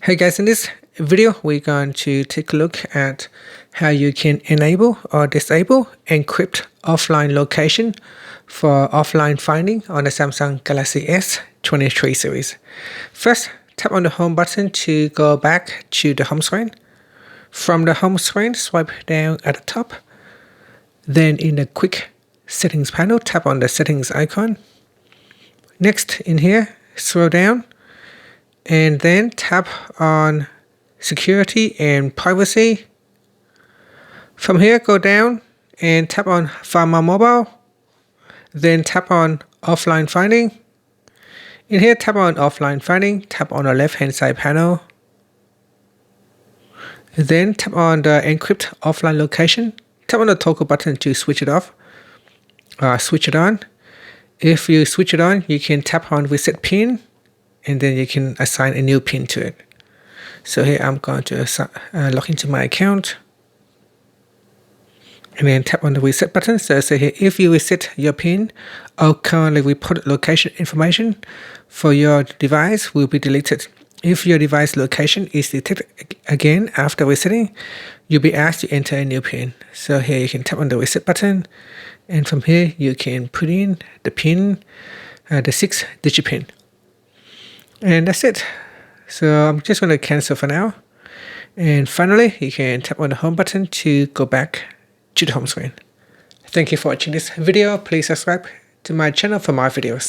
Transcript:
Hey guys, in this video we're going to take a look at how you can enable or disable encrypt offline location for offline finding on the Samsung Galaxy S23 series. First, tap on the home button to go back to the home screen. From the home screen, swipe down at the top. Then in the quick settings panel, tap on the settings icon. Next in here, scroll down and then tap on security and privacy. From here, go down and tap on Find My Mobile. Then tap on Offline Finding. In here, tap on Offline Finding. Tap on the left-hand side panel. Then tap on the Encrypt Offline location. Tap on the toggle button to switch it off. Switch it on. If you switch it on, you can tap on Reset PIN, and then you can assign a new PIN to it. So here I'm going to log into my account. And then tap on the reset button. So here, if you reset your PIN, all currently reported location information for your device will be deleted. If your device location is detected again after resetting, you'll be asked to enter a new PIN. So here you can tap on the reset button, and from here you can put in the PIN, the 6-digit PIN. And that's it. So I'm just going to cancel for now. And finally, you can tap on the home button to go back to the home screen. Thank you for watching this video. Please subscribe to my channel for more videos.